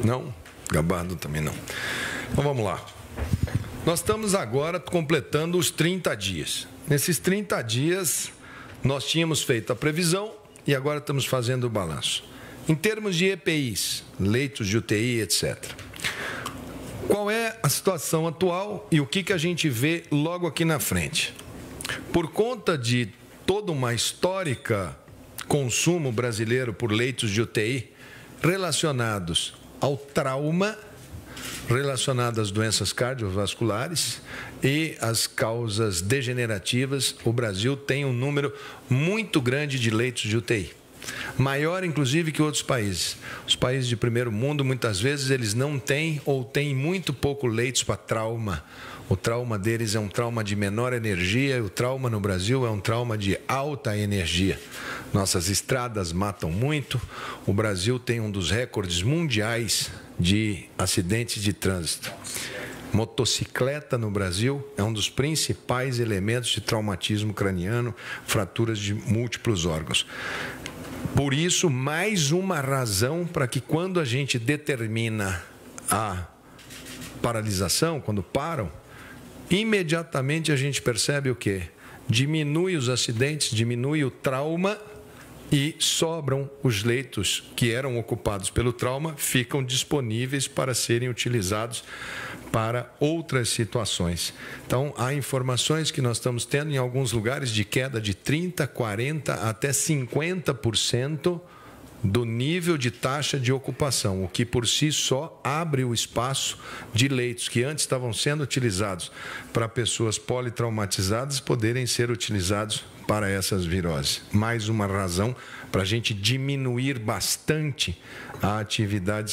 Não? Gabardo também não. Então vamos lá. Nós estamos agora completando os 30 dias. Nesses 30 dias, nós tínhamos feito a previsão e agora estamos fazendo o balanço. Em termos de EPIs, leitos de UTI, etc. Qual é a situação atual e o que a gente vê logo aqui na frente? Por conta de toda uma histórica consumo brasileiro por leitos de UTI relacionados ao trauma, relacionadas às doenças cardiovasculares e às causas degenerativas, o Brasil tem um número muito grande de leitos de UTI. Maior, inclusive, que outros países. Os países de primeiro mundo, muitas vezes, eles não têm ou têm muito pouco leitos para trauma. O trauma deles é um trauma de menor energia e o trauma no Brasil é um trauma de alta energia. Nossas estradas matam muito. O Brasil tem um dos recordes mundiais de acidentes de trânsito. Motocicleta no Brasil é um dos principais elementos de traumatismo craniano, fraturas de múltiplos órgãos. Por isso, mais uma razão para que quando a gente determina a paralisação, quando param, imediatamente a gente percebe o quê? Diminui os acidentes, diminui o trauma e sobram os leitos que eram ocupados pelo trauma, ficam disponíveis para serem utilizados para outras situações. Então, há informações que nós estamos tendo em alguns lugares de queda de 30%, 40% até 50% do nível de taxa de ocupação, o que por si só abre o espaço de leitos que antes estavam sendo utilizados para pessoas politraumatizadas poderem ser utilizados para essas viroses. Mais uma razão para a gente diminuir bastante a atividade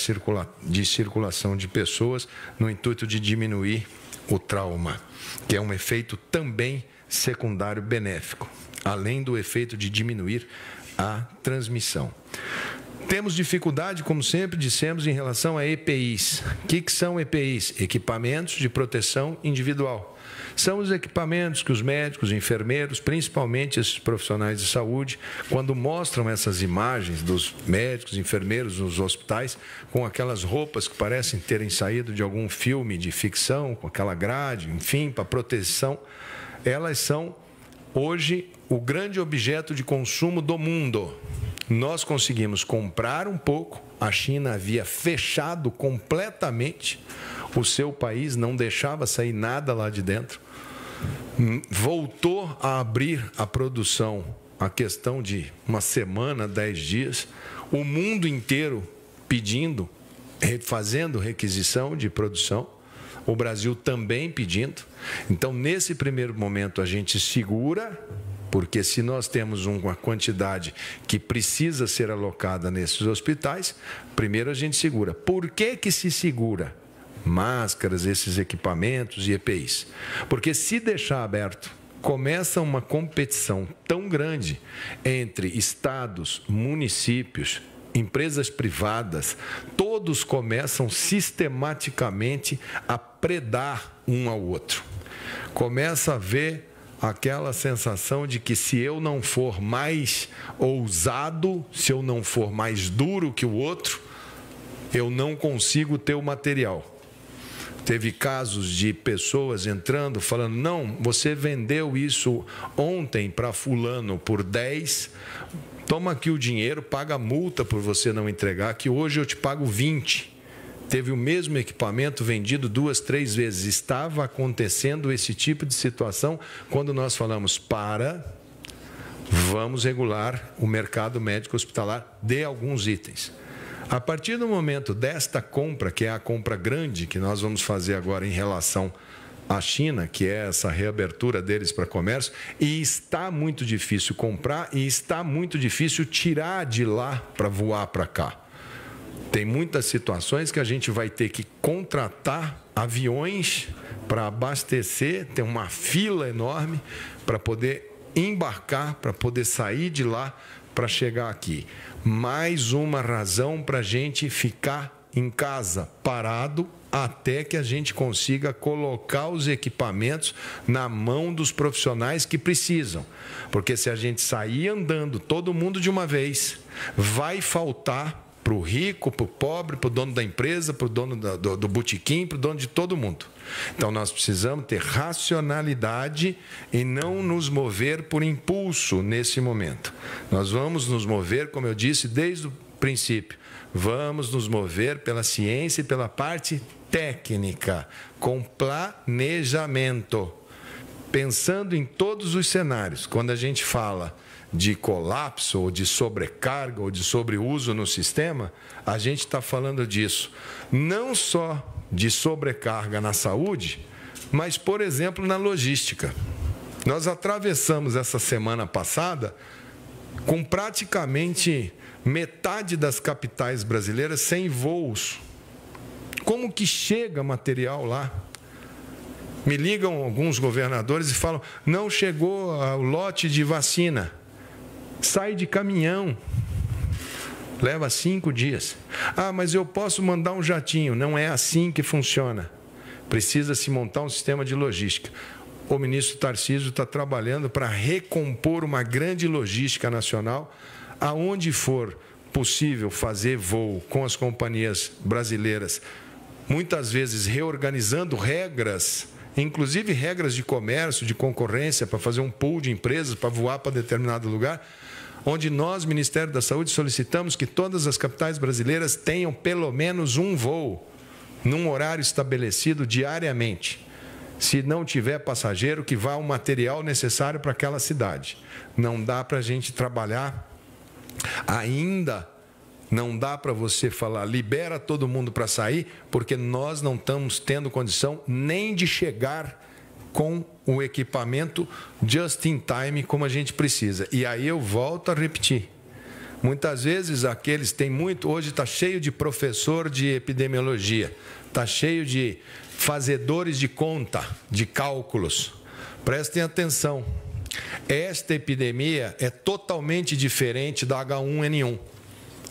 de circulação de pessoas no intuito de diminuir o trauma, que é um efeito também secundário benéfico, além do efeito de diminuir a transmissão. Temos dificuldade, como sempre dissemos, em relação a EPIs. O que são EPIs? Equipamentos de proteção individual. São os equipamentos que os médicos, enfermeiros, principalmente esses profissionais de saúde, quando mostram essas imagens dos médicos, enfermeiros nos hospitais, com aquelas roupas que parecem terem saído de algum filme de ficção, com aquela grade, enfim, para proteção, elas são, hoje, o grande objeto de consumo do mundo. Nós conseguimos comprar um pouco, a China havia fechado completamente o seu país, não deixava sair nada lá de dentro, voltou a abrir a produção, a questão de uma semana, 10 dias, o mundo inteiro pedindo, fazendo requisição de produção, o Brasil também pedindo. Então, nesse primeiro momento, a gente segura, porque se nós temos uma quantidade que precisa ser alocada nesses hospitais, primeiro a gente segura. Por que se segura? Máscaras, esses equipamentos e EPIs. Porque se deixar aberto, começa uma competição tão grande entre estados, municípios, empresas privadas, todos começam sistematicamente a predar um ao outro. Começa a haver aquela sensação de que se eu não for mais ousado, se eu não for mais duro que o outro, eu não consigo ter o material. Teve casos de pessoas entrando falando, não, você vendeu isso ontem para fulano por 10, toma aqui o dinheiro, paga a multa por você não entregar, que hoje eu te pago 20. Teve o mesmo equipamento vendido 2, 3 vezes. Estava acontecendo esse tipo de situação quando nós falamos vamos regular o mercado médico hospitalar de alguns itens. A partir do momento desta compra, que é a compra grande que nós vamos fazer agora em relação à China, que é essa reabertura deles para comércio, e está muito difícil comprar e está muito difícil tirar de lá para voar para cá. Tem muitas situações que a gente vai ter que contratar aviões para abastecer, tem uma fila enorme para poder embarcar, para poder sair de lá para chegar aqui. Mais uma razão para a gente ficar em casa parado até que a gente consiga colocar os equipamentos na mão dos profissionais que precisam. Porque se a gente sair andando todo mundo de uma vez, vai faltar para o rico, para o pobre, para o dono da empresa, para o dono do botequim, para o dono de todo mundo. Então, nós precisamos ter racionalidade e não nos mover por impulso nesse momento. Nós vamos nos mover, como eu disse desde o princípio, vamos nos mover pela ciência e pela parte técnica, com planejamento, pensando em todos os cenários. Quando a gente fala de colapso, ou de sobrecarga, ou de sobreuso no sistema, a gente está falando disso. Não só de sobrecarga na saúde, mas, por exemplo, na logística. Nós atravessamos essa semana passada com praticamente metade das capitais brasileiras sem voos. Como que chega material lá? Me ligam alguns governadores e falam, não chegou o lote de vacina. Sai de caminhão, leva 5 dias. Ah, mas eu posso mandar um jatinho. Não é assim que funciona. Precisa-se montar um sistema de logística. O ministro Tarcísio está trabalhando para recompor uma grande logística nacional, aonde for possível fazer voo com as companhias brasileiras, muitas vezes reorganizando regras, inclusive regras de comércio, de concorrência, para fazer um pool de empresas, para voar para determinado lugar, onde nós, Ministério da Saúde, solicitamos que todas as capitais brasileiras tenham pelo menos um voo, num horário estabelecido diariamente. Se não tiver passageiro, que vá o material necessário para aquela cidade. Não dá para a gente trabalhar ainda. Não dá para você falar, libera todo mundo para sair, porque nós não estamos tendo condição nem de chegar com o equipamento just in time como a gente precisa. E aí eu volto a repetir. Muitas vezes aqueles têm muito, hoje está cheio de professor de epidemiologia, está cheio de fazedores de conta, de cálculos. Prestem atenção. Esta epidemia é totalmente diferente da H1N1.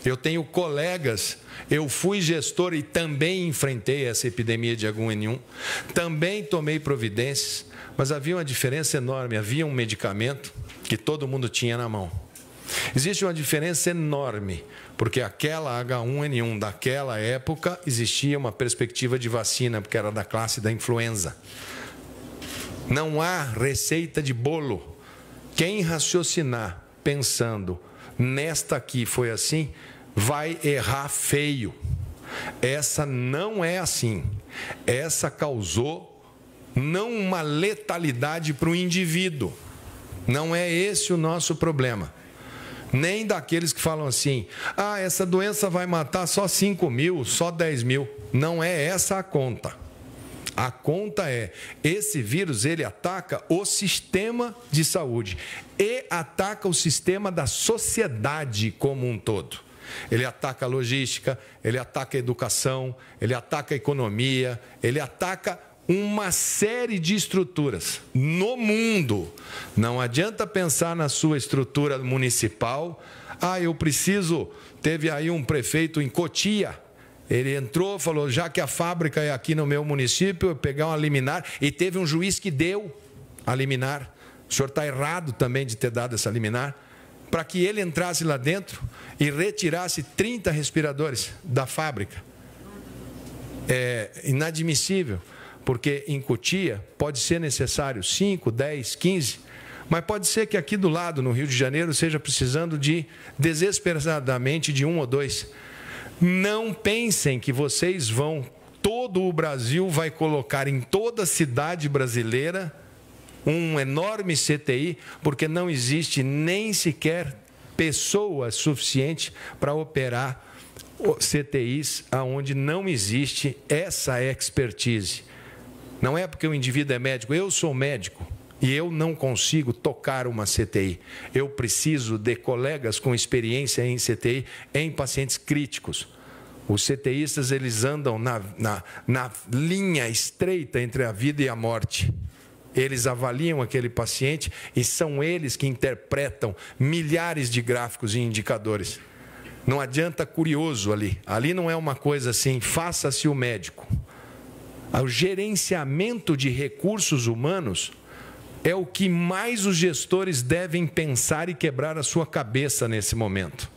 Eu tenho colegas, eu fui gestor e também enfrentei essa epidemia de H1N1, também tomei providências, mas havia uma diferença enorme, havia um medicamento que todo mundo tinha na mão. Existe uma diferença enorme, porque aquela H1N1 daquela época existia uma perspectiva de vacina, porque era da classe da influenza. Não há receita de bolo. Quem raciocinar pensando nesta aqui foi assim, vai errar feio. Essa não é assim. Essa causou não uma letalidade para o indivíduo. Não é esse o nosso problema. Nem daqueles que falam assim, ah, essa doença vai matar só 5 mil, só 10 mil. Não é essa a conta. A conta é, esse vírus, ele ataca o sistema de saúde e ataca o sistema da sociedade como um todo. Ele ataca a logística, ele ataca a educação, ele ataca a economia, ele ataca uma série de estruturas no mundo. Não adianta pensar na sua estrutura municipal. Ah, eu preciso... Teve aí um prefeito em Cotia. Ele entrou, falou, já que a fábrica é aqui no meu município, eu pegar uma liminar, e teve um juiz que deu a liminar. O senhor está errado também de ter dado essa liminar, para que ele entrasse lá dentro e retirasse 30 respiradores da fábrica. É inadmissível, porque em Cotia pode ser necessário 5, 10, 15, mas pode ser que aqui do lado, no Rio de Janeiro, seja precisando de, desesperadamente, de 1 ou 2. Não pensem que vocês vão, todo o Brasil vai colocar em toda a cidade brasileira um enorme CTI, porque não existe nem sequer pessoa suficiente para operar CTIs onde não existe essa expertise. Não é porque o indivíduo é médico, eu sou médico e eu não consigo tocar uma CTI. Eu preciso de colegas com experiência em CTI em pacientes críticos. Os CTIstas, eles andam na linha estreita entre a vida e a morte. Eles avaliam aquele paciente e são eles que interpretam milhares de gráficos e indicadores. Não adianta curioso ali. Ali não é uma coisa assim, faça-se o médico. O gerenciamento de recursos humanos é o que mais os gestores devem pensar e quebrar a sua cabeça nesse momento.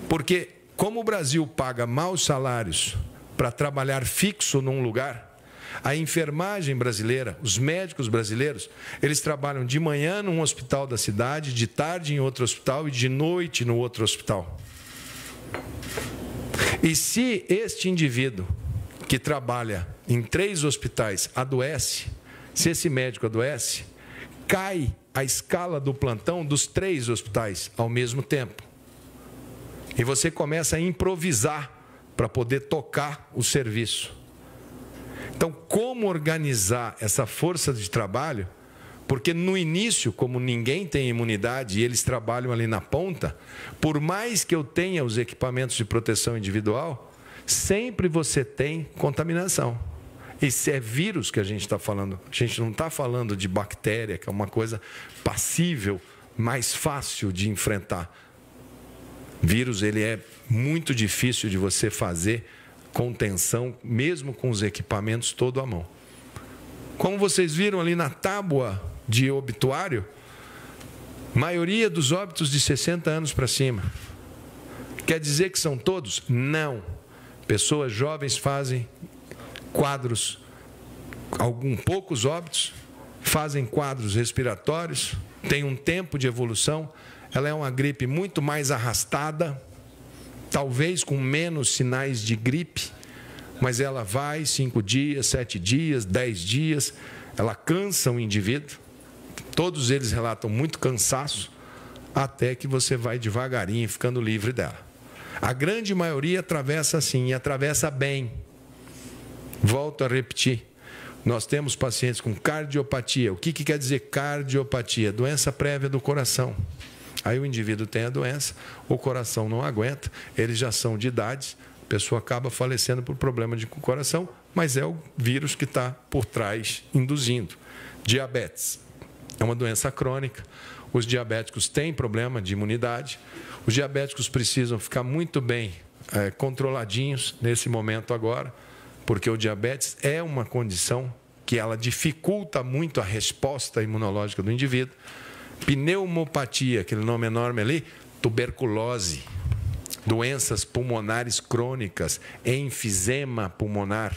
Porque como o Brasil paga maus salários para trabalhar fixo num lugar, a enfermagem brasileira, os médicos brasileiros, eles trabalham de manhã num hospital da cidade, de tarde em outro hospital e de noite no outro hospital. E se este indivíduo que trabalha em 3 hospitais adoece, se esse médico adoece, cai a escala do plantão dos 3 hospitais ao mesmo tempo. E você começa a improvisar para poder tocar o serviço. Então, como organizar essa força de trabalho? Porque no início, como ninguém tem imunidade e eles trabalham ali na ponta, por mais que eu tenha os equipamentos de proteção individual, sempre você tem contaminação. E se é vírus que a gente está falando, a gente não está falando de bactéria, que é uma coisa passível, mais fácil de enfrentar. Vírus, ele é muito difícil de você fazer contenção, mesmo com os equipamentos todo à mão. Como vocês viram ali na tábua de obituário, maioria dos óbitos de 60 anos para cima. Quer dizer que são todos? Não. Pessoas jovens fazem quadros, poucos óbitos, fazem quadros respiratórios, tem um tempo de evolução. Ela é uma gripe muito mais arrastada, talvez com menos sinais de gripe, mas ela vai 5 dias, 7 dias, 10 dias, ela cansa o indivíduo. Todos eles relatam muito cansaço, até que você vai devagarinho ficando livre dela. A grande maioria atravessa assim, e atravessa bem. Volto a repetir, nós temos pacientes com cardiopatia. O que quer dizer cardiopatia? Doença prévia do coração. Aí o indivíduo tem a doença, o coração não aguenta, eles já são de idade, a pessoa acaba falecendo por problema de coração, mas é o vírus que está por trás induzindo. Diabetes é uma doença crônica, os diabéticos têm problema de imunidade, os diabéticos precisam ficar muito bem controladinhos nesse momento agora, porque o diabetes é uma condição que ela dificulta muito a resposta imunológica do indivíduo. Pneumopatia, aquele nome enorme ali, tuberculose, doenças pulmonares crônicas, enfisema pulmonar,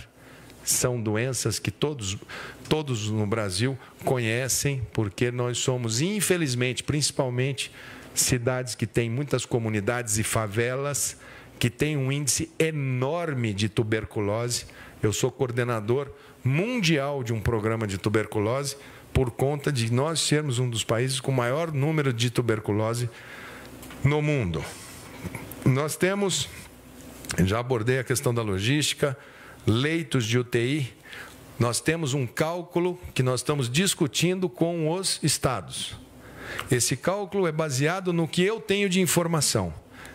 são doenças que todos no Brasil conhecem, porque nós somos, infelizmente, principalmente cidades que têm muitas comunidades e favelas, que têm um índice enorme de tuberculose. Eu sou coordenador mundial de um programa de tuberculose, por conta de nós sermos um dos países com maior número de tuberculose no mundo. Nós temos, já abordei a questão da logística, leitos de UTI, nós temos um cálculo que nós estamos discutindo com os estados. Esse cálculo é baseado no que eu tenho de informação.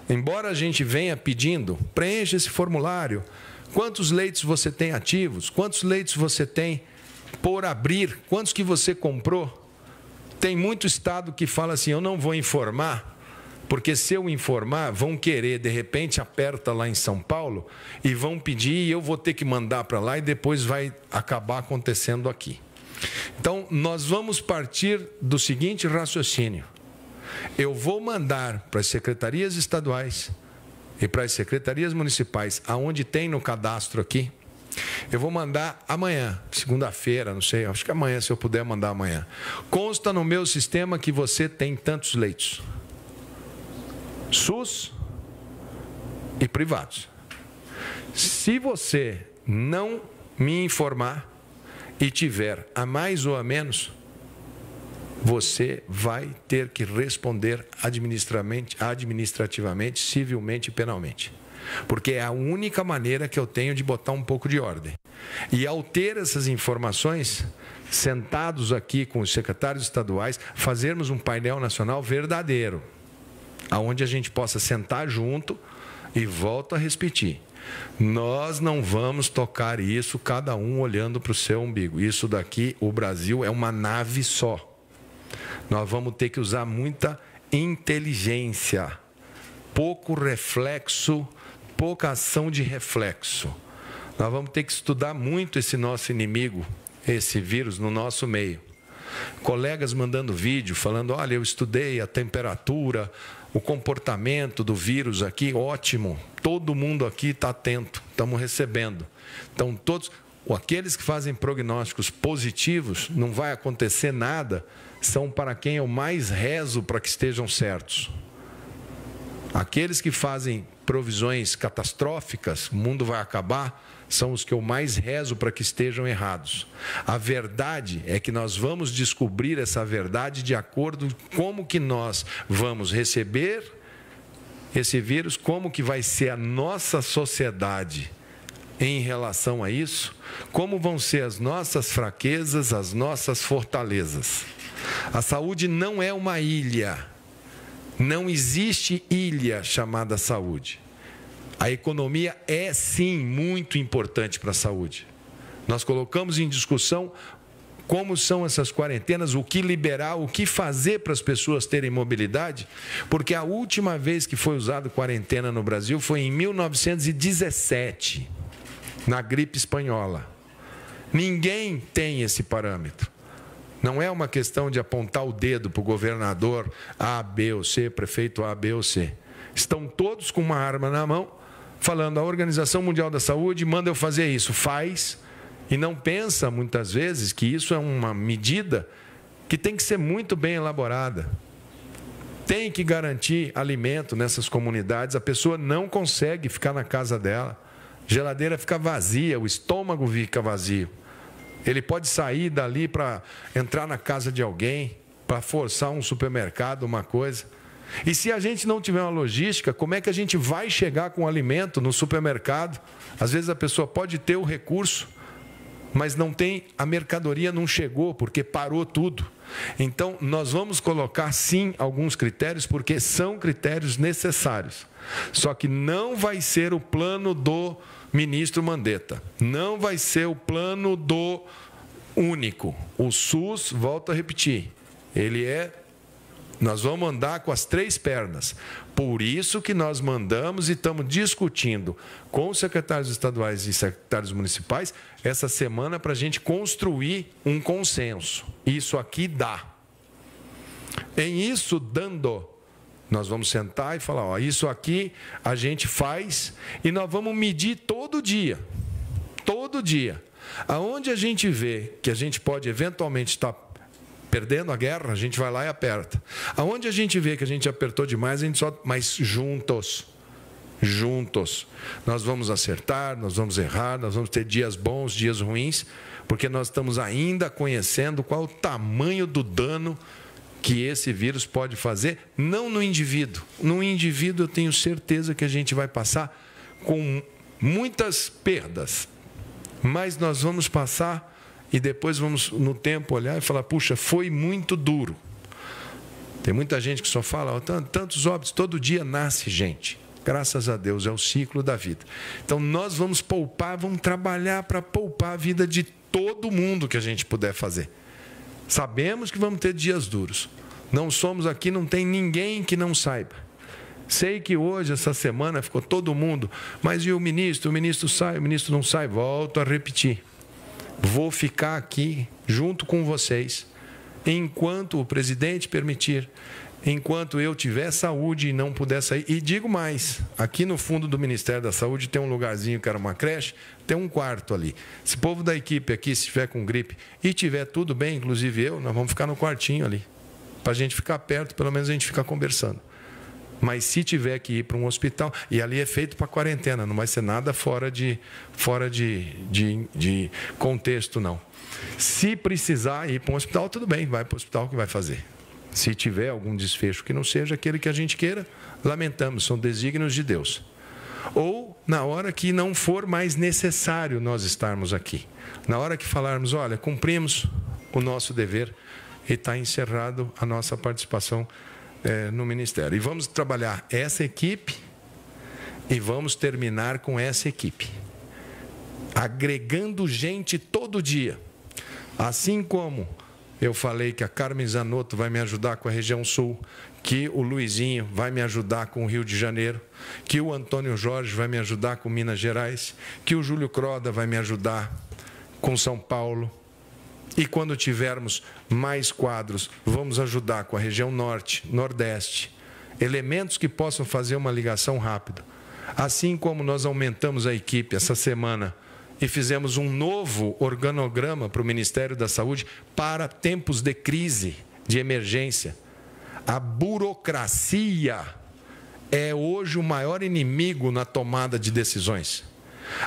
Embora a gente venha pedindo, preencha esse formulário, quantos leitos você tem ativos, quantos leitos você tem por abrir, quantos que você comprou. Tem muito estado que fala assim, eu não vou informar, porque se eu informar, vão querer, de repente aperta lá em São Paulo e vão pedir e eu vou ter que mandar para lá e depois vai acabar acontecendo aqui. Então, nós vamos partir do seguinte raciocínio. Eu vou mandar para as secretarias estaduais e para as secretarias municipais, aonde tem no cadastro aqui, eu vou mandar amanhã, segunda-feira, não sei, acho que amanhã, se eu puder mandar amanhã. Consta no meu sistema que você tem tantos leitos. SUS e privados. Se você não me informar e tiver a mais ou a menos, você vai ter que responder administrativamente, civilmente e penalmente. Porque é a única maneira que eu tenho de botar um pouco de ordem. E ao ter essas informações, sentados aqui com os secretários estaduais, fazermos um painel nacional verdadeiro, onde a gente possa sentar junto e volto a repetir. Nós não vamos tocar isso, cada um olhando para o seu umbigo. Isso daqui, o Brasil é uma nave só. Nós vamos ter que usar muita inteligência, pouco reflexo, pouca ação de reflexo. Nós vamos ter que estudar muito esse nosso inimigo, esse vírus, no nosso meio. Colegas mandando vídeo, falando, olha, eu estudei a temperatura, o comportamento do vírus aqui, ótimo. Todo mundo aqui está atento, estamos recebendo. Então, todos aqueles que fazem prognósticos positivos, não vai acontecer nada, são para quem eu mais rezo para que estejam certos. Aqueles que fazem provisões catastróficas, o mundo vai acabar, são os que eu mais rezo para que estejam errados. A verdade é que nós vamos descobrir essa verdade de acordo com como que nós vamos receber esse vírus, como que vai ser a nossa sociedade em relação a isso, como vão ser as nossas fraquezas, as nossas fortalezas. A saúde não é uma ilha. Não existe ilha chamada saúde. A economia é, sim, muito importante para a saúde. Nós colocamos em discussão como são essas quarentenas, o que liberar, o que fazer para as pessoas terem mobilidade, porque a última vez que foi usado quarentena no Brasil foi em 1917, na gripe espanhola. Ninguém tem esse parâmetro. Não é uma questão de apontar o dedo para o governador A, B ou C, prefeito A, B ou C. Estão todos com uma arma na mão, falando, a Organização Mundial da Saúde manda eu fazer isso, faz, e não pensa, muitas vezes, que isso é uma medida que tem que ser muito bem elaborada. Tem que garantir alimento nessas comunidades, a pessoa não consegue ficar na casa dela, a geladeira fica vazia, o estômago fica vazio. Ele pode sair dali para entrar na casa de alguém, para forçar um supermercado, uma coisa. E se a gente não tiver uma logística, como é que a gente vai chegar com o alimento no supermercado? Às vezes a pessoa pode ter o recurso, mas não tem, a mercadoria não chegou, porque parou tudo. Então, nós vamos colocar, sim, alguns critérios, porque são critérios necessários. Só que não vai ser o plano do ministro Mandetta. Não vai ser o plano do único. O SUS, volto a repetir, nós vamos andar com as 3 pernas. Por isso que nós mandamos e estamos discutindo com os secretários estaduais e secretários municipais essa semana para a gente construir um consenso. Isso aqui dá. Em isso dando, nós vamos sentar e falar, ó, isso aqui a gente faz e nós vamos medir todo dia. Todo dia. Aonde a gente vê que a gente pode eventualmente estar perdendo a guerra, a gente vai lá e aperta. Aonde a gente vê que a gente apertou demais, a gente só... Mas juntos. Nós vamos acertar, nós vamos errar, nós vamos ter dias bons, dias ruins, porque nós estamos ainda conhecendo qual o tamanho do dano que esse vírus pode fazer, não no indivíduo. No indivíduo eu tenho certeza que a gente vai passar com muitas perdas, mas nós vamos passar e depois vamos no tempo olhar e falar, puxa, foi muito duro. Tem muita gente que só fala, ó, tantos óbitos, todo dia nasce gente. Graças a Deus, é o ciclo da vida. Então nós vamos poupar, vamos trabalhar para poupar a vida de todo mundo que a gente puder fazer. Sabemos que vamos ter dias duros. Não somos aqui, não tem ninguém que não saiba. Sei que hoje, essa semana, ficou todo mundo, mas e o ministro? O ministro sai, o ministro não sai. Volto a repetir. Vou ficar aqui junto com vocês, enquanto o presidente permitir, enquanto eu tiver saúde e não puder sair. E digo mais, aqui no fundo do Ministério da Saúde tem um lugarzinho que era uma creche, tem um quarto ali. Se o povo da equipe aqui, se estiver com gripe e tiver tudo bem, inclusive eu, nós vamos ficar no quartinho ali. Para a gente ficar perto, pelo menos a gente ficar conversando. Mas se tiver que ir para um hospital, e ali é feito para quarentena, não vai ser nada fora de contexto, não. Se precisar ir para um hospital, tudo bem, vai para o hospital que vai fazer. Se tiver algum desfecho que não seja aquele que a gente queira, lamentamos, são desígnios de Deus. Ou na hora que não for mais necessário nós estarmos aqui. Na hora que falarmos, olha, cumprimos o nosso dever e está encerrado a nossa participação no Ministério. E vamos trabalhar essa equipe e vamos terminar com essa equipe. Agregando gente todo dia. Assim como eu falei que a Carmen Zanotto vai me ajudar com a região sul, que o Luizinho vai me ajudar com o Rio de Janeiro, que o Antônio Jorge vai me ajudar com Minas Gerais, que o Júlio Croda vai me ajudar com São Paulo. E quando tivermos mais quadros, vamos ajudar com a região norte, nordeste elementos que possam fazer uma ligação rápida. Assim como nós aumentamos a equipe essa semana e fizemos um novo organograma para o Ministério da Saúde para tempos de crise, de emergência. A burocracia é hoje o maior inimigo na tomada de decisões.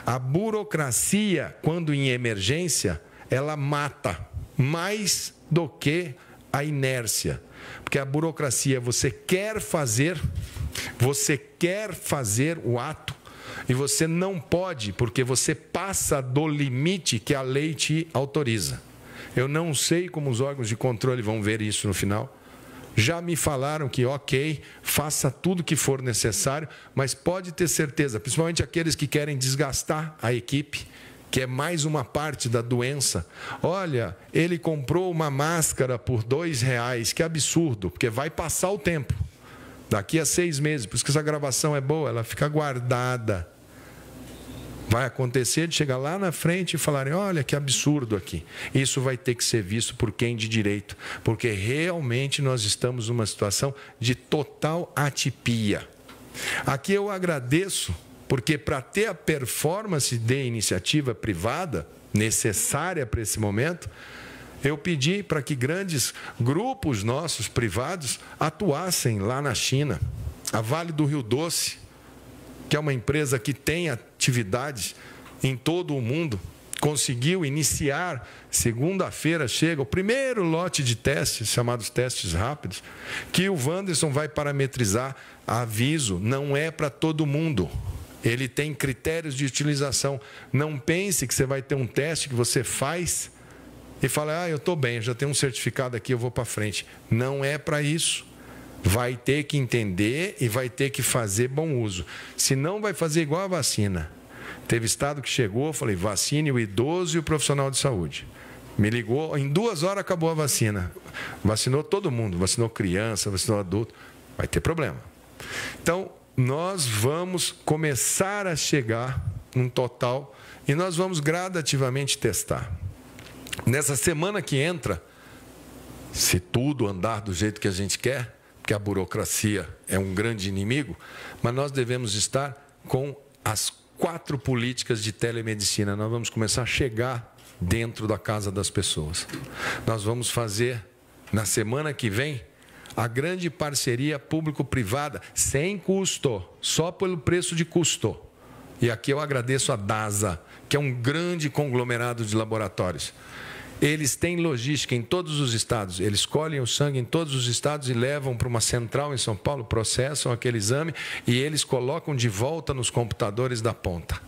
A burocracia, quando em emergência, ela mata mais do que a inércia. Porque a burocracia, você quer fazer o ato e você não pode, porque você passa do limite que a lei te autoriza. Eu não sei como os órgãos de controle vão ver isso no final. Já me falaram que, ok, faça tudo que for necessário, mas pode ter certeza, principalmente aqueles que querem desgastar a equipe, que é mais uma parte da doença. Olha, ele comprou uma máscara por R$2, que absurdo, porque vai passar o tempo. Daqui a 6 meses, por isso que essa gravação é boa, ela fica guardada. Vai acontecer de chegar lá na frente e falarem, olha que absurdo aqui. Isso vai ter que ser visto por quem de direito, porque realmente nós estamos numa situação de total atipia. Aqui eu agradeço, porque para ter a performance de iniciativa privada necessária para esse momento, eu pedi para que grandes grupos nossos privados atuassem lá na China. A Vale do Rio Doce, que é uma empresa que tem atividades em todo o mundo, conseguiu iniciar, segunda-feira chega o primeiro lote de testes, chamados testes rápidos, que o Wanderson vai parametrizar. Aviso, não é para todo mundo. Ele tem critérios de utilização. Não pense que você vai ter um teste que você faz e fala, eu estou bem, já tenho um certificado aqui, eu vou para frente. Não é para isso. Vai ter que entender e vai ter que fazer bom uso. Senão vai fazer igual a vacina. Teve estado que chegou, eu falei, vacine o idoso e o profissional de saúde. Me ligou, em 2 horas acabou a vacina. Vacinou todo mundo, vacinou criança, vacinou adulto. Vai ter problema. Então, nós vamos começar a chegar num total e nós vamos gradativamente testar. Nessa semana que entra, se tudo andar do jeito que a gente quer, que a burocracia é um grande inimigo, mas nós devemos estar com as 4 políticas de telemedicina. Nós vamos começar a chegar dentro da casa das pessoas. Nós vamos fazer, na semana que vem, a grande parceria público-privada, sem custo, só pelo preço de custo. E aqui eu agradeço a DASA, que é um grande conglomerado de laboratórios. Eles têm logística em todos os estados, eles colhem o sangue em todos os estados e levam para uma central em São Paulo, processam aquele exame e eles colocam de volta nos computadores da ponta.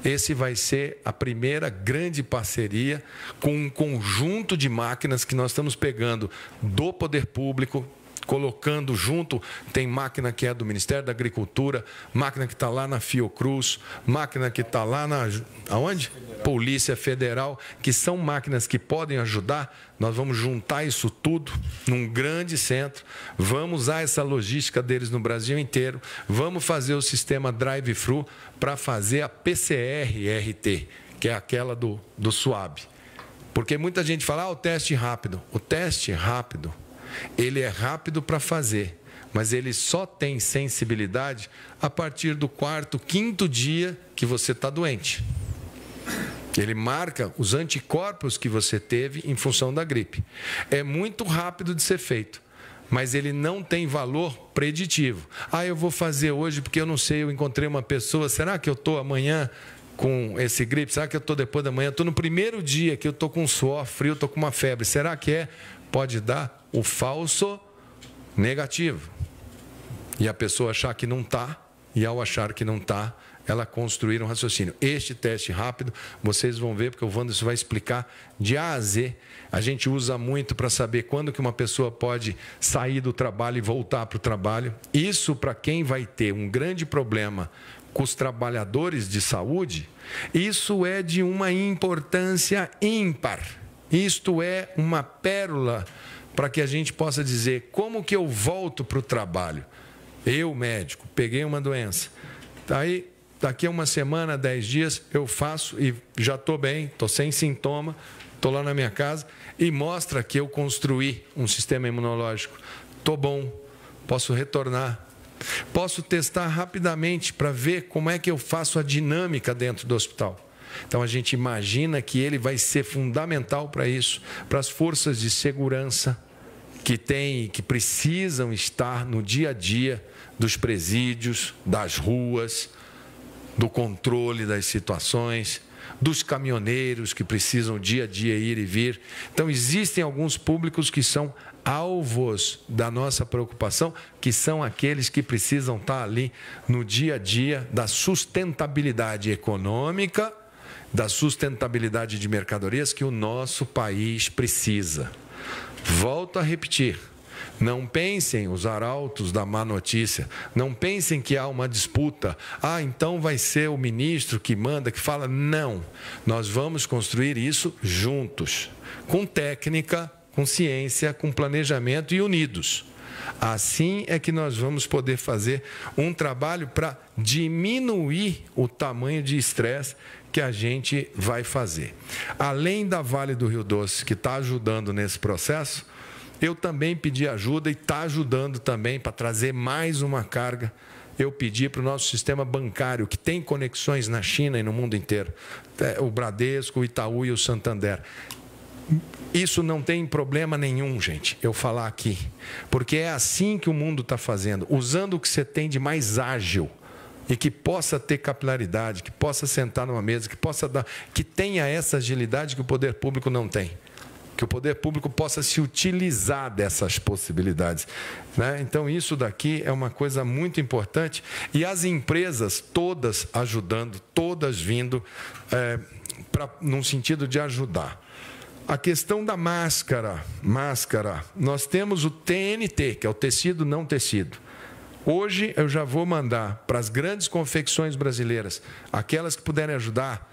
Esse vai ser a primeira grande parceria com um conjunto de máquinas que nós estamos pegando do poder público, colocando junto, tem máquina que é do Ministério da Agricultura, máquina que está lá na Fiocruz, máquina que está lá na... Aonde? Polícia Federal, que são máquinas que podem ajudar. Nós vamos juntar isso tudo num grande centro, vamos usar essa logística deles no Brasil inteiro, vamos fazer o sistema drive-thru para fazer a PCR-RT, que é aquela do SWAB. Porque muita gente fala, o teste rápido. O teste rápido, ele é rápido para fazer, mas ele só tem sensibilidade a partir do 4º, 5º dia que você está doente. Ele marca os anticorpos que você teve em função da gripe. É muito rápido de ser feito, mas ele não tem valor preditivo. Eu vou fazer hoje porque eu não sei, eu encontrei uma pessoa, será que eu estou amanhã com esse gripe? Será que eu estou depois da manhã? Estou no primeiro dia que eu estou com suor frio, estou com uma febre. Será que é? Pode dar o falso negativo. E a pessoa achar que não está, e ao achar que não está, ela construir um raciocínio. Este teste rápido, vocês vão ver, porque o Wanderson vai explicar de A a Z. A gente usa muito para saber quando que uma pessoa pode sair do trabalho e voltar para o trabalho. Isso para quem vai ter um grande problema com os trabalhadores de saúde, isso é de uma importância ímpar. Isto é uma pérola para que a gente possa dizer como que eu volto para o trabalho. Eu, médico, peguei uma doença. Aí, daqui a uma semana, 10 dias, eu faço e já estou bem, estou sem sintoma, estou lá na minha casa e mostra que eu construí um sistema imunológico. Estou bom, posso retornar, posso testar rapidamente para ver como é que eu faço a dinâmica dentro do hospital. Então, a gente imagina que ele vai ser fundamental para isso, para as forças de segurança que precisam estar no dia a dia dos presídios, das ruas, do controle das situações, dos caminhoneiros que precisam dia a dia ir e vir. Então, existem alguns públicos que são alvos da nossa preocupação, que são aqueles que precisam estar ali no dia a dia da sustentabilidade econômica, da sustentabilidade de mercadorias que o nosso país precisa. Volto a repetir, não pensem os arautos da má notícia, não pensem que há uma disputa, então vai ser o ministro que manda, que fala. Não, nós vamos construir isso juntos, com técnica, com ciência, com planejamento e unidos. Assim é que nós vamos poder fazer um trabalho para diminuir o tamanho de estresse que a gente vai fazer. Além da Vale do Rio Doce, que está ajudando nesse processo, eu também pedi ajuda e está ajudando também para trazer mais uma carga. Eu pedi para o nosso sistema bancário, que tem conexões na China e no mundo inteiro, o Bradesco, o Itaú e o Santander. Isso não tem problema nenhum, gente, eu falar aqui, porque é assim que o mundo está fazendo, usando o que você tem de mais ágil e que possa ter capilaridade, que possa sentar numa mesa, que tenha essa agilidade que o poder público não tem. Que o poder público possa se utilizar dessas possibilidades, né? Então, isso daqui é uma coisa muito importante e as empresas todas ajudando, todas vindo num sentido de ajudar. A questão da máscara, nós temos o TNT, que é o tecido não tecido. Hoje eu já vou mandar para as grandes confecções brasileiras, aquelas que puderem ajudar,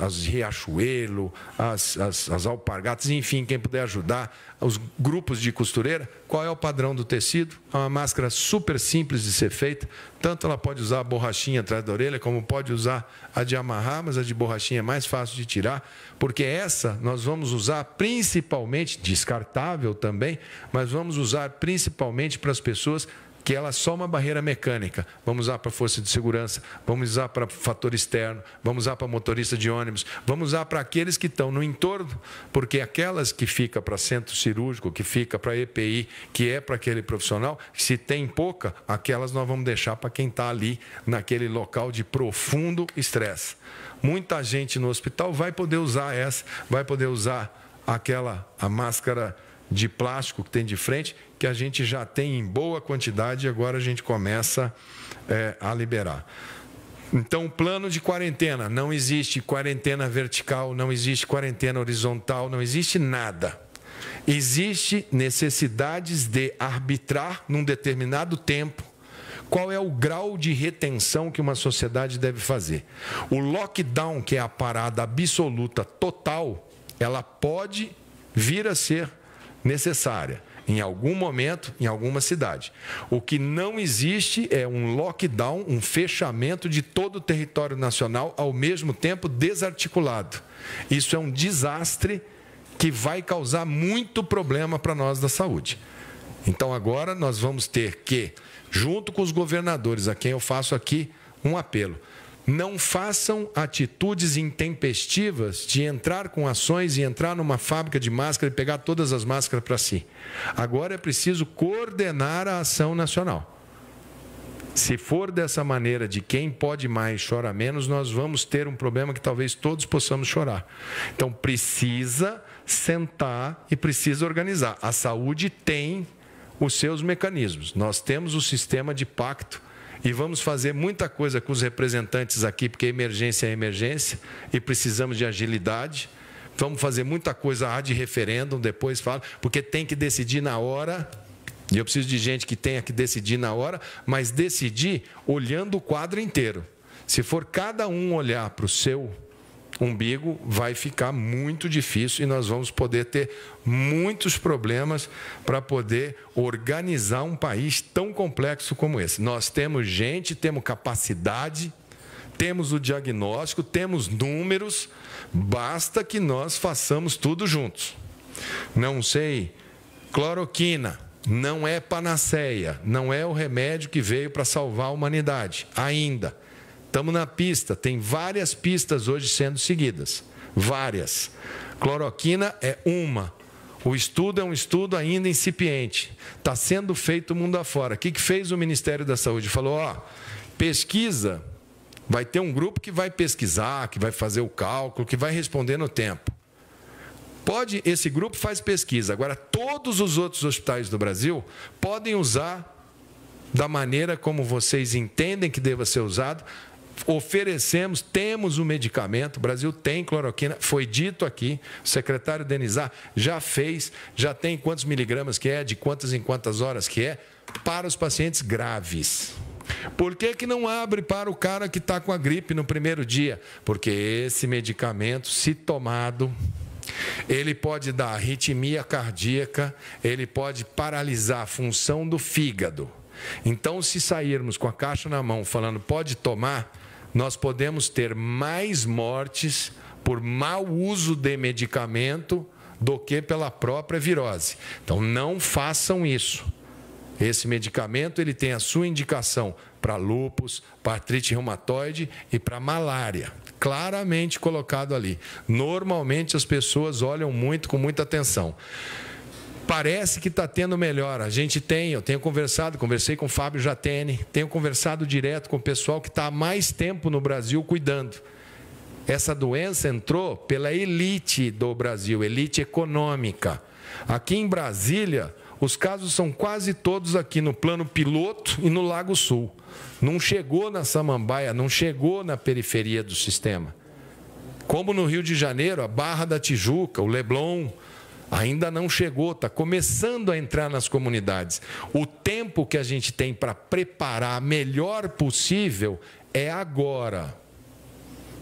as Riachuelo, as Alpargatas, enfim, quem puder ajudar, os grupos de costureira, qual é o padrão do tecido? É uma máscara super simples de ser feita, tanto ela pode usar a borrachinha atrás da orelha, como pode usar a de amarrar, mas a de borrachinha é mais fácil de tirar, porque essa nós vamos usar principalmente, descartável também, mas vamos usar principalmente para as pessoas que ela é só uma barreira mecânica. Vamos usar para força de segurança, vamos usar para fator externo, vamos usar para motorista de ônibus, vamos usar para aqueles que estão no entorno, porque aquelas que fica para centro cirúrgico, que fica para EPI, que é para aquele profissional, se tem pouca, aquelas nós vamos deixar para quem está ali naquele local de profundo estresse. Muita gente no hospital vai poder usar essa, vai poder usar a máscara de plástico que tem de frente, que a gente já tem em boa quantidade e agora a gente começa a liberar. Então, o plano de quarentena, não existe quarentena vertical, não existe quarentena horizontal, não existe nada. Existe necessidades de arbitrar num determinado tempo qual é o grau de retenção que uma sociedade deve fazer. O lockdown, que é a parada absoluta total, ela pode vir a ser necessária em algum momento, em alguma cidade. O que não existe é um lockdown, um fechamento de todo o território nacional ao mesmo tempo desarticulado. Isso é um desastre que vai causar muito problema para nós da saúde. Então, agora nós vamos ter que, junto com os governadores, a quem eu faço aqui um apelo, não façam atitudes intempestivas de entrar com ações e entrar numa fábrica de máscara e pegar todas as máscaras para si. Agora é preciso coordenar a ação nacional. Se for dessa maneira de quem pode mais chora menos, nós vamos ter um problema que talvez todos possamos chorar. Então, precisa sentar e precisa organizar. A saúde tem os seus mecanismos. Nós temos o sistema de pacto e vamos fazer muita coisa com os representantes aqui, porque emergência é emergência e precisamos de agilidade. Vamos fazer muita coisa de referêndum, depois falo, porque tem que decidir na hora. E eu preciso de gente que tenha que decidir na hora, mas decidir olhando o quadro inteiro. Se for cada um olhar para o seu umbigo, vai ficar muito difícil e nós vamos poder ter muitos problemas para poder organizar um país tão complexo como esse. Nós temos gente, temos capacidade, temos o diagnóstico, temos números, basta que nós façamos tudo juntos. Não sei, cloroquina, não é panaceia, não é o remédio que veio para salvar a humanidade, ainda. Estamos na pista, tem várias pistas hoje sendo seguidas, várias. Cloroquina é uma. O estudo é um estudo ainda incipiente, está sendo feito mundo afora. O que fez o Ministério da Saúde? Falou, pesquisa, vai ter um grupo que vai pesquisar, que vai fazer o cálculo, que vai responder no tempo. Esse grupo faz pesquisa. Agora, todos os outros hospitais do Brasil podem usar da maneira como vocês entendem que deva ser usado. Oferecemos, temos o medicamento, o Brasil tem cloroquina, foi dito aqui, o secretário Denizar já fez, já tem quantos miligramas que é, de quantas em quantas horas que é, para os pacientes graves. Por que não abre para o cara que está com a gripe no primeiro dia? Porque esse medicamento, se tomado, ele pode dar arritmia cardíaca, ele pode paralisar a função do fígado. Então, se sairmos com a caixa na mão falando pode tomar, nós podemos ter mais mortes por mau uso de medicamento do que pela própria virose. Então, não façam isso. Esse medicamento ele tem a sua indicação para lúpus, para artrite reumatoide e para malária. Claramente colocado ali. Normalmente as pessoas olham muito, com muita atenção. Parece que está tendo melhora. Eu tenho conversei com o Fábio Jatene, tenho conversado direto com o pessoal que está há mais tempo no Brasil cuidando. Essa doença entrou pela elite do Brasil, elite econômica. Aqui em Brasília, os casos são quase todos aqui no plano piloto e no Lago Sul. Não chegou na Samambaia, não chegou na periferia do sistema. Como no Rio de Janeiro, a Barra da Tijuca, o Leblon, ainda não chegou, está começando a entrar nas comunidades. O tempo que a gente tem para preparar melhor possível é agora.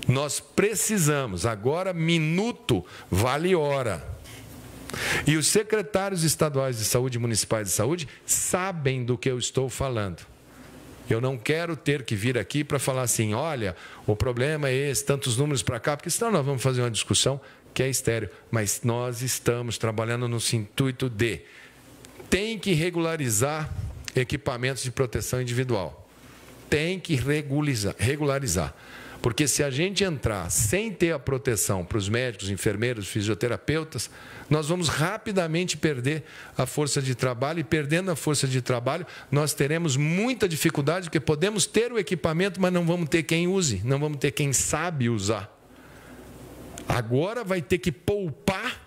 Nós precisamos, agora minuto vale hora. E os secretários estaduais de saúde e municipais de saúde sabem do que eu estou falando. Eu não quero ter que vir aqui para falar assim, olha, o problema é esse, tantos números para cá, porque senão nós vamos fazer uma discussão que é estéril, mas nós estamos trabalhando no intuito de tem que regularizar equipamentos de proteção individual. Tem que regularizar. Porque se a gente entrar sem ter a proteção para os médicos, enfermeiros, fisioterapeutas, nós vamos rapidamente perder a força de trabalho e perdendo a força de trabalho, nós teremos muita dificuldade, porque podemos ter o equipamento, mas não vamos ter quem use, não vamos ter quem sabe usar. Agora vai ter que poupar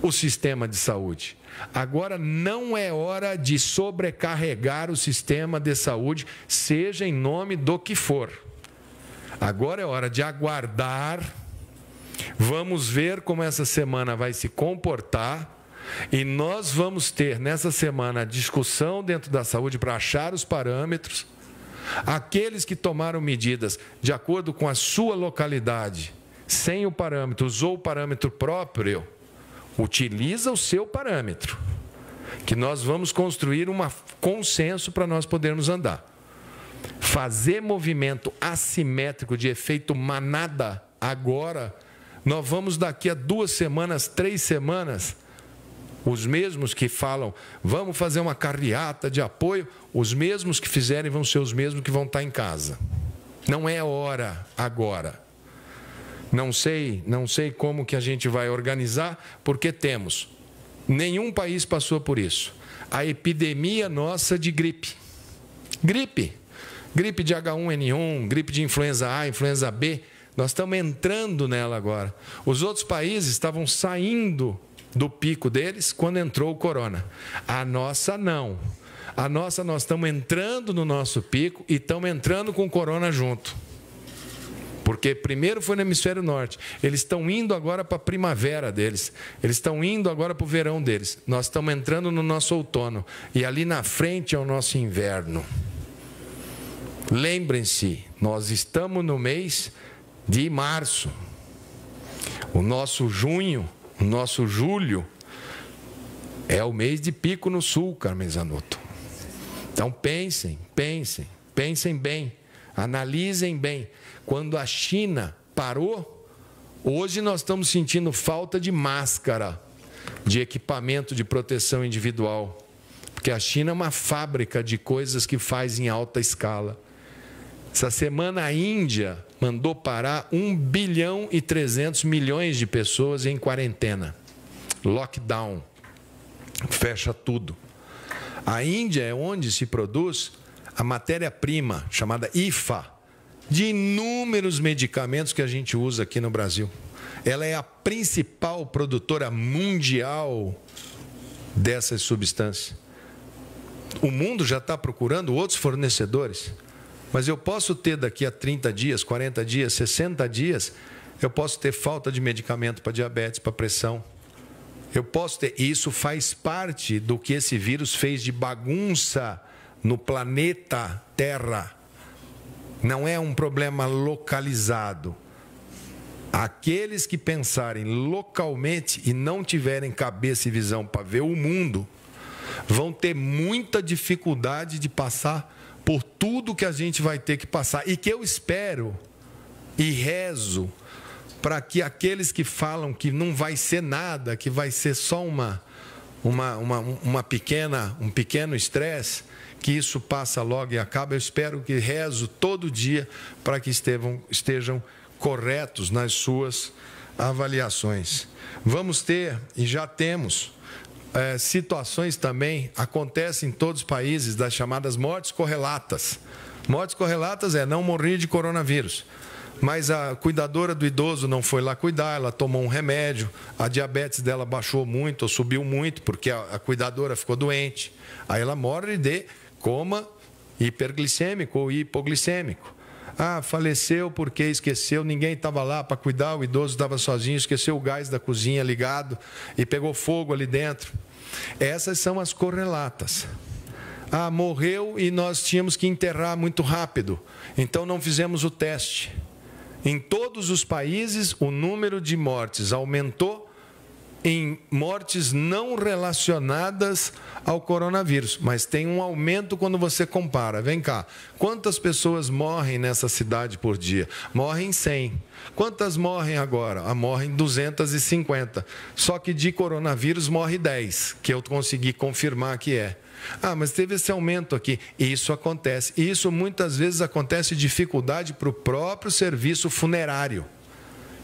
o sistema de saúde. Agora não é hora de sobrecarregar o sistema de saúde, seja em nome do que for. Agora é hora de aguardar. Vamos ver como essa semana vai se comportar. E nós vamos ter nessa semana a discussão dentro da saúde para achar os parâmetros. Aqueles que tomaram medidas de acordo com a sua localidade, sem o parâmetro, usou o parâmetro próprio, utiliza o seu parâmetro, que nós vamos construir um consenso para nós podermos andar. Fazer movimento assimétrico de efeito manada agora, nós vamos daqui a 2 semanas, 3 semanas, os mesmos que falam, vamos fazer uma carreata de apoio, os mesmos que fizerem vão ser os mesmos que vão estar em casa. Não é hora agora. Não sei como que a gente vai organizar, porque temos. Nenhum país passou por isso. A epidemia nossa de gripe. Gripe de H1N1, gripe de influenza A, influenza B, nós estamos entrando nela agora. Os outros países estavam saindo do pico deles quando entrou o corona. A nossa não. A nossa, nós estamos entrando no nosso pico e estamos entrando com o corona junto. Porque primeiro foi no hemisfério norte, eles estão indo agora para a primavera deles, eles estão indo agora para o verão deles. Nós estamos entrando no nosso outono e ali na frente é o nosso inverno. Lembrem-se, nós estamos no mês de março. O nosso junho, o nosso julho é o mês de pico no sul, Carmen Zanotto. Então pensem bem, analisem bem. Quando a China parou, hoje nós estamos sentindo falta de máscara. de equipamento de proteção individual. Porque a China é uma fábrica de coisas que faz em alta escala. Essa semana a Índia mandou parar 1 bilhão e 300 milhões de pessoas em quarentena. Lockdown. Fecha tudo. A Índia é onde se produz a matéria-prima, chamada IFA, de inúmeros medicamentos que a gente usa aqui no Brasil. Ela é a principal produtora mundial dessas substâncias. O mundo já está procurando outros fornecedores, mas eu posso ter daqui a 30 dias, 40 dias, 60 dias, eu posso ter falta de medicamento para diabetes, para pressão. Eu posso ter, e isso faz parte do que esse vírus fez de bagunça no planeta Terra. Não é um problema localizado. Aqueles que pensarem localmente e não tiverem cabeça e visão para ver o mundo, vão ter muita dificuldade de passar por tudo que a gente vai ter que passar. E que eu espero e rezo para que aqueles que falam que não vai ser nada, que vai ser só um pequeno estresse, que isso passa logo e acaba. Eu espero que rezo todo dia para que estejam corretos nas suas avaliações. Vamos ter, e já temos, situações também, acontecem em todos os países, das chamadas mortes correlatas. Mortes correlatas não morrer de coronavírus, mas a cuidadora do idoso não foi lá cuidar, ela tomou um remédio, a diabetes dela baixou muito ou subiu muito, porque a cuidadora ficou doente. Aí ela morre de coma hiperglicêmico ou hipoglicêmico. Faleceu porque esqueceu, ninguém estava lá para cuidar, o idoso estava sozinho, esqueceu o gás da cozinha ligado e pegou fogo ali dentro. Essas são as correlatas. Morreu e nós tínhamos que enterrar muito rápido, então não fizemos o teste. Em todos os países, o número de mortes aumentou em mortes não relacionadas ao coronavírus, mas tem um aumento quando você compara. Vem cá, quantas pessoas morrem nessa cidade por dia? Morrem 100. Quantas morrem agora? Morrem 250. Só que de coronavírus morre 10, que eu consegui confirmar que é. Mas teve esse aumento aqui. Isso acontece. E isso muitas vezes acontece dificuldade para o próprio serviço funerário,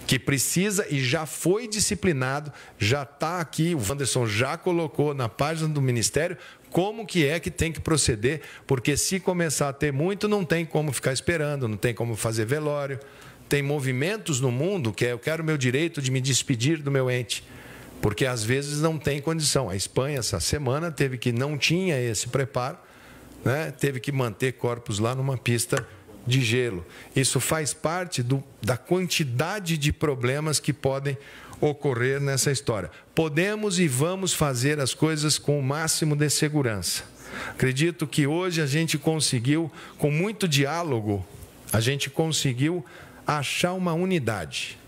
que precisa e já foi disciplinado, já está aqui, o Wanderson já colocou na página do Ministério como que é que tem que proceder, porque se começar a ter muito, não tem como ficar esperando, não tem como fazer velório. Tem movimentos no mundo que eu quero meu direito de me despedir do meu ente, porque às vezes não tem condição. A Espanha, essa semana, não tinha esse preparo, né? Teve que manter corpos lá numa pista de gelo. Isso faz parte da quantidade de problemas que podem ocorrer nessa história. Podemos e vamos fazer as coisas com o máximo de segurança. Acredito que hoje a gente conseguiu, com muito diálogo, a gente conseguiu achar uma unidade.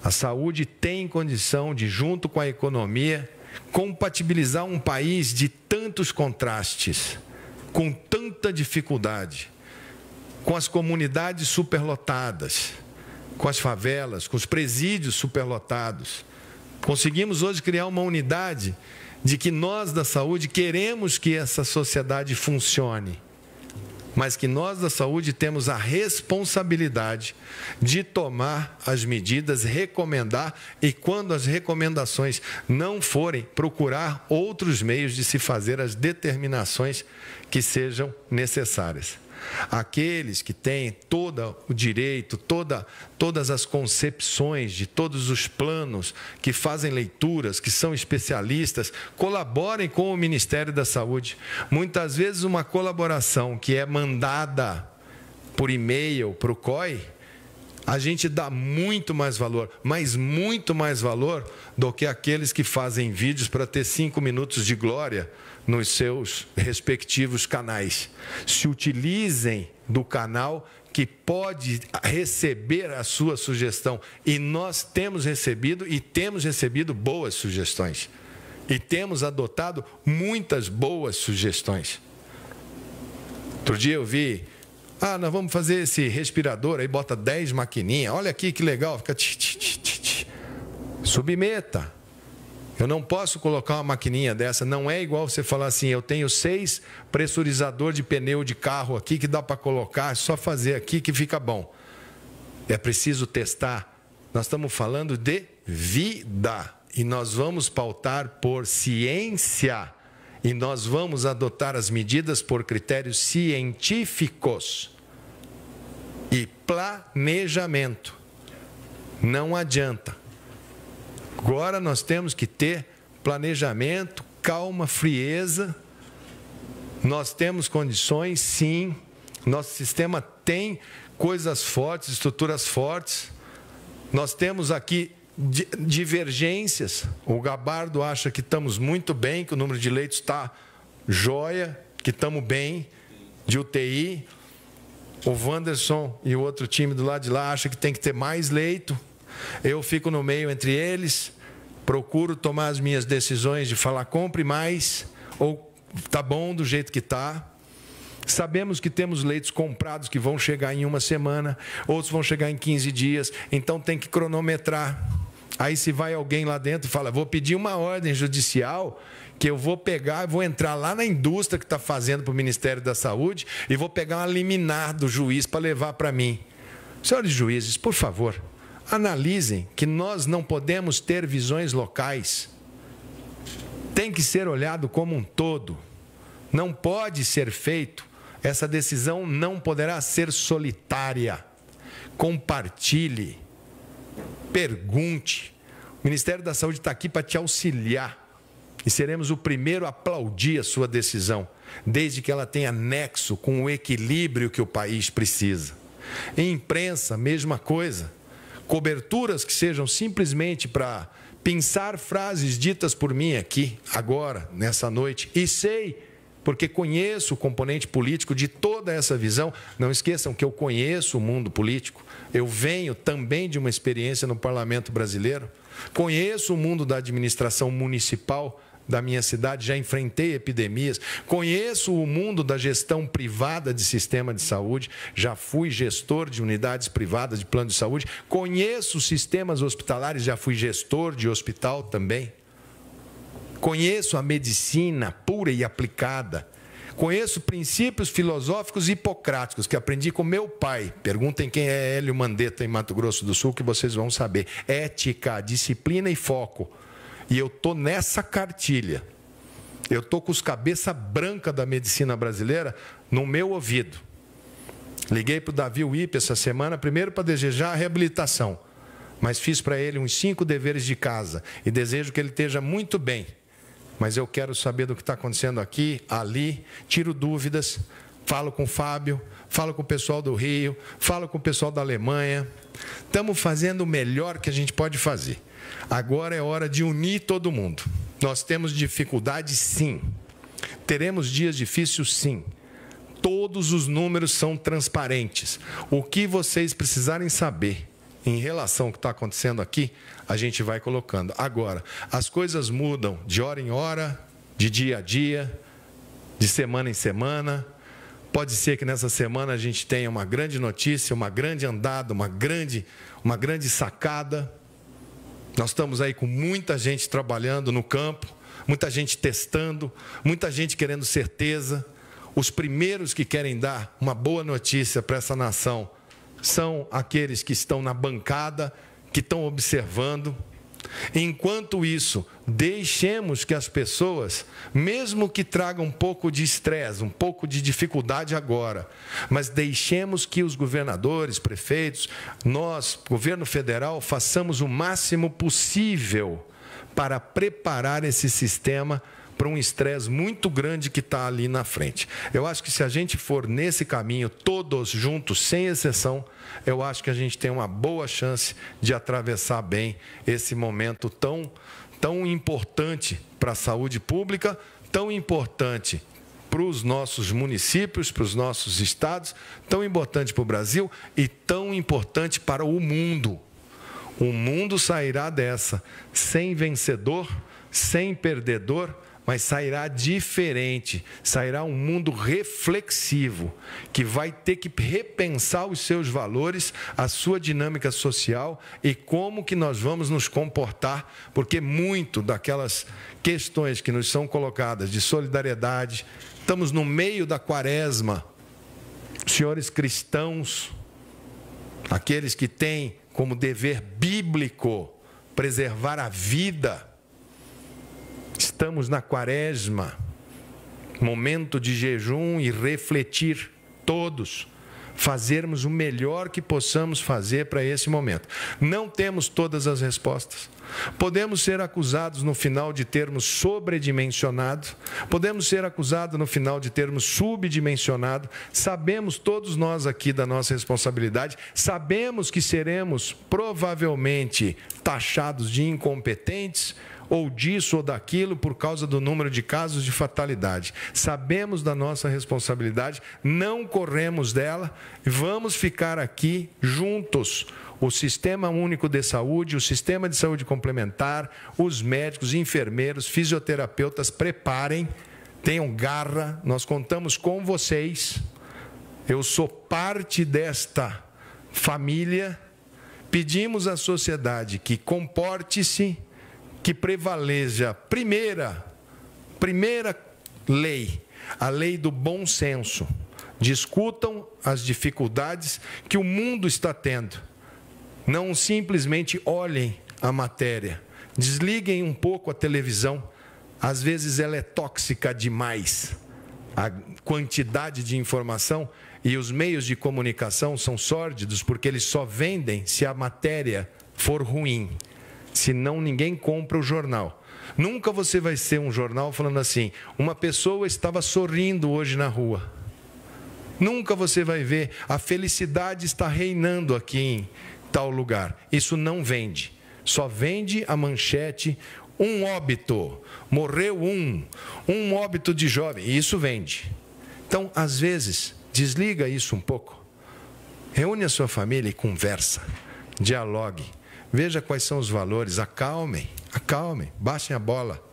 A saúde tem condição de, junto com a economia, compatibilizar um país de tantos contrastes, com tanta dificuldade, com as comunidades superlotadas, com as favelas, com os presídios superlotados. Conseguimos hoje criar uma unidade de que nós da saúde queremos que essa sociedade funcione, mas que nós da saúde temos a responsabilidade de tomar as medidas, recomendar e, quando as recomendações não forem, procurar outros meios de se fazer as determinações que sejam necessárias. Aqueles que têm todo o direito, todas as concepções de todos os planos, que fazem leituras, que são especialistas, colaborem com o Ministério da Saúde. Muitas vezes uma colaboração que é mandada por e-mail para o COI, a gente dá muito mais valor, mas muito mais valor do que aqueles que fazem vídeos para ter 5 minutos de glória nos seus respectivos canais. Se utilizem do canal que pode receber a sua sugestão. E nós temos recebido boas sugestões. E temos adotado muitas boas sugestões. Outro dia eu vi, nós vamos fazer esse respirador, aí bota 10 maquininhas, olha aqui que legal, fica... Submeta. Eu não posso colocar uma maquininha dessa, não é igual você falar assim, eu tenho 6 pressurizador de pneu de carro aqui que dá para colocar, é só fazer aqui que fica bom. É preciso testar. Nós estamos falando de vida e nós vamos pautar por ciência e nós vamos adotar as medidas por critérios científicos e planejamento. Não adianta. Agora nós temos que ter planejamento, calma, frieza. Nós temos condições, sim. Nosso sistema tem coisas fortes, estruturas fortes. Nós temos aqui divergências. O Gabardo acha que estamos muito bem, que o número de leitos está jóia, que estamos bem, de UTI. O Wanderson e o outro time do lado de lá acham que tem que ter mais leito. Eu fico no meio entre eles, procuro tomar as minhas decisões de falar compre mais, ou está bom do jeito que está. Sabemos que temos leitos comprados que vão chegar em 1 semana, outros vão chegar em 15 dias, então tem que cronometrar. Aí se vai alguém lá dentro e fala, vou pedir uma ordem judicial, que eu vou pegar, vou entrar lá na indústria que está fazendo para o Ministério da Saúde e vou pegar uma liminar do juiz para levar para mim. Senhores juízes, por favor, analisem que nós não podemos ter visões locais. Tem que ser olhado como um todo. Não pode ser feito. Essa decisão não poderá ser solitária. Compartilhe. Pergunte. O Ministério da Saúde está aqui para te auxiliar. E seremos o primeiro a aplaudir a sua decisão, desde que ela tenha nexo com o equilíbrio que o país precisa. Em imprensa, mesma coisa. Coberturas que sejam simplesmente para pensar frases ditas por mim aqui, agora, nessa noite. E sei, porque conheço o componente político de toda essa visão. Não esqueçam que eu conheço o mundo político. Eu venho também de uma experiência no Parlamento brasileiro. Conheço o mundo da administração municipal da minha cidade, já enfrentei epidemias, conheço o mundo da gestão privada de sistema de saúde, já fui gestor de unidades privadas de plano de saúde, conheço sistemas hospitalares, já fui gestor de hospital também, conheço a medicina pura e aplicada, conheço princípios filosóficos hipocráticos que aprendi com meu pai. Perguntem quem é Hélio Mandetta em Mato Grosso do Sul que vocês vão saber. Ética, disciplina e foco. E eu estou nessa cartilha. Eu estou com os cabeça branca da medicina brasileira no meu ouvido. Liguei para o Davi Wipe essa semana, primeiro para desejar a reabilitação. Mas fiz para ele uns 5 deveres de casa. E desejo que ele esteja muito bem. Mas eu quero saber do que está acontecendo aqui, ali, tiro dúvidas, falo com o Fábio, falo com o pessoal do Rio, falo com o pessoal da Alemanha. Estamos fazendo o melhor que a gente pode fazer. Agora é hora de unir todo mundo. Nós temos dificuldade, sim. Teremos dias difíceis, sim. Todos os números são transparentes. O que vocês precisarem saber em relação ao que está acontecendo aqui, a gente vai colocando. Agora, as coisas mudam de hora em hora, de dia a dia, de semana em semana. Pode ser que nessa semana a gente tenha uma grande notícia, uma grande andada, uma grande sacada. Nós estamos aí com muita gente trabalhando no campo, muita gente testando, muita gente querendo certeza. Os primeiros que querem dar uma boa notícia para essa nação são aqueles que estão na bancada, que estão observando. Enquanto isso, deixemos que as pessoas, mesmo que tragam um pouco de estresse, um pouco de dificuldade agora, mas deixemos que os governadores, prefeitos, nós, governo federal, façamos o máximo possível para preparar esse sistema para um estresse muito grande que está ali na frente. Eu acho que se a gente for nesse caminho, todos juntos, sem exceção, eu acho que a gente tem uma boa chance de atravessar bem esse momento tão importante para a saúde pública, tão importante para os nossos municípios, para os nossos estados, tão importante para o Brasil e tão importante para o mundo. O mundo sairá dessa sem vencedor, sem perdedor, mas sairá diferente, sairá um mundo reflexivo, que vai ter que repensar os seus valores, a sua dinâmica social e como que nós vamos nos comportar, porque muito daquelas questões que nos são colocadas de solidariedade, estamos no meio da quaresma, senhores cristãos, aqueles que têm como dever bíblico preservar a vida, estamos na quaresma, momento de jejum e refletir todos, fazermos o melhor que possamos fazer para esse momento. Não temos todas as respostas. Podemos ser acusados no final de termos sobredimensionado, podemos ser acusados no final de termos subdimensionado. Sabemos todos nós aqui da nossa responsabilidade, sabemos que seremos provavelmente taxados de incompetentes, ou disso ou daquilo por causa do número de casos de fatalidade. Sabemos da nossa responsabilidade, não corremos dela e vamos ficar aqui juntos. O Sistema Único de Saúde, o Sistema de Saúde Complementar, os médicos, enfermeiros, fisioterapeutas, preparem, tenham garra, nós contamos com vocês. Eu sou parte desta família. Pedimos à sociedade que comporte-se, que prevaleja a primeira lei, a lei do bom senso. Discutam as dificuldades que o mundo está tendo. Não simplesmente olhem a matéria. Desliguem um pouco a televisão. Às vezes ela é tóxica demais. A quantidade de informação e os meios de comunicação são sórdidos porque eles só vendem se a matéria for ruim. Senão ninguém compra o jornal. Nunca você vai ser um jornal falando assim, uma pessoa estava sorrindo hoje na rua. Nunca você vai ver, a felicidade está reinando aqui em tal lugar. Isso não vende. Só vende a manchete, um óbito, morreu um óbito de jovem. E isso vende. Então, às vezes, desliga isso um pouco. Reúne a sua família e conversa, dialogue. Veja quais são os valores, acalmem, baixem a bola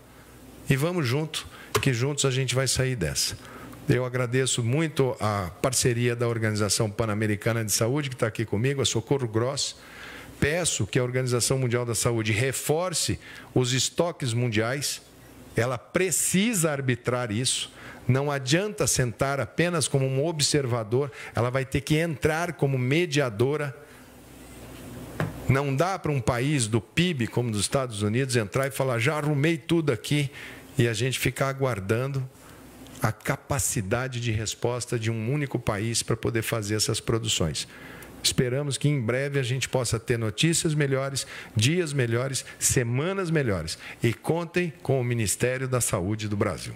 e vamos junto, que juntos a gente vai sair dessa. Eu agradeço muito a parceria da Organização Pan-Americana de Saúde, que está aqui comigo, a Socorro Gross. Peço que a Organização Mundial da Saúde reforce os estoques mundiais, ela precisa arbitrar isso. Não adianta sentar apenas como um observador, ela vai ter que entrar como mediadora. Não dá para um país do PIB, como dos Estados Unidos, entrar e falar, já arrumei tudo aqui, e a gente ficar aguardando a capacidade de resposta de um único país para poder fazer essas produções. Esperamos que em breve a gente possa ter notícias melhores, dias melhores, semanas melhores. E contem com o Ministério da Saúde do Brasil.